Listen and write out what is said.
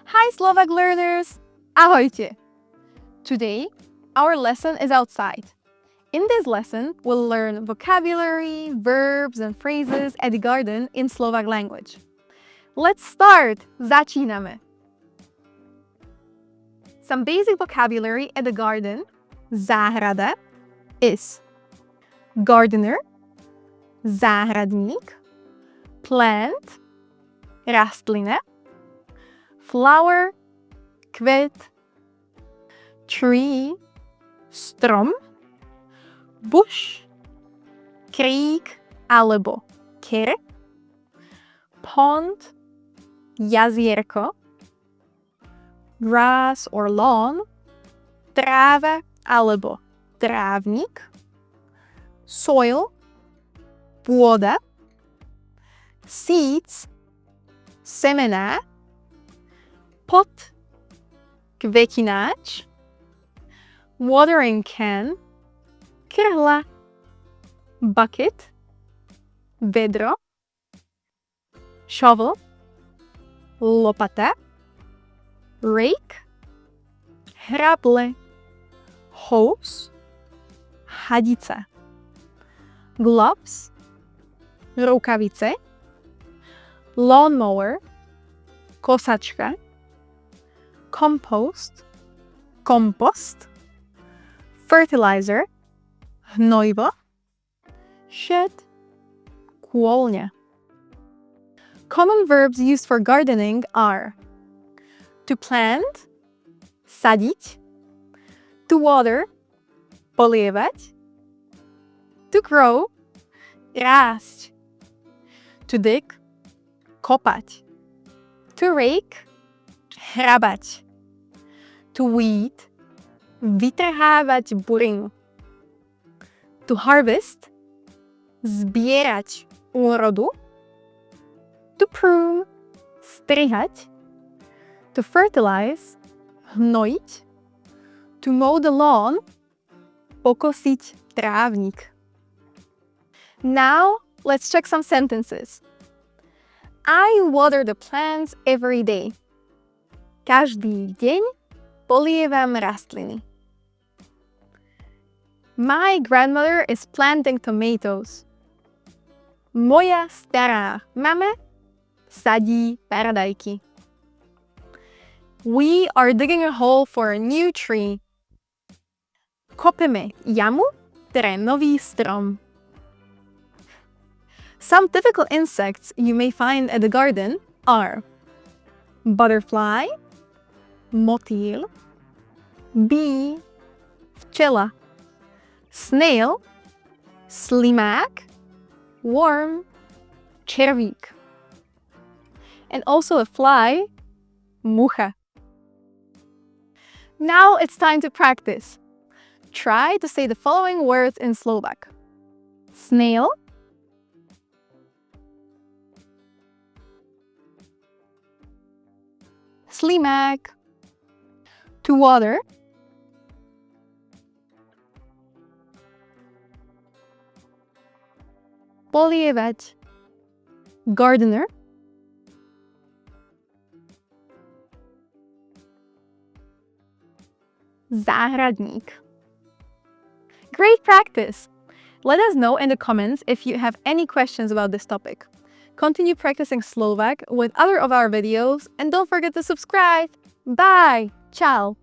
Hi Slovak learners! Ahojte! Today, our lesson is outside. In this lesson, we'll learn vocabulary, verbs, and phrases at the garden in Slovak language. Let's start! Začíname! Some basic vocabulary at the garden. Záhrada is gardener, záhradník, plant, rastlina, flower, kvet, tree, strom, bush, krík alebo ker, pond, jazierko, grass or lawn, tráva alebo trávnik, soil, pôda, seeds, semená, pot, kvetináč, watering can, krhla, bucket, vedro, shovel, lopata, rake, hrable, hose, hadica, gloves, rukavice, lawnmower, kosačka, compost, kompost, fertilizer, hnojivo, shed, kôlňa. Common verbs used for gardening are to plant, sadiť, to water, polievať, to grow, rásť, to dig, kopať, to rake, hrabať, to weed, vytrhávať burinu, to harvest, zbierať úrodu, to prune, strihať, to fertilize, hnojiť, to mow the lawn, pokosiť trávnik. Now, let's check some sentences. I water the plants every day. Každý deň polievam rastliny. My grandmother is planting tomatoes. Moja stará mama sadí paradajky. We are digging a hole for a new tree. Kopeme jamu pre nový strom. Some typical insects you may find at the garden are butterfly, motýl, bee, včela, snail, slimák, worm, červík, and also a fly, mucha. Now it's time to practice. Try to say the following words in Slovak. Snail, slimák, to water, polievať, gardener, záhradník. Great practice! Let us know in the comments if you have any questions about this topic. Continue practicing Slovak with other of our videos and don't forget to subscribe. Bye! Ciao!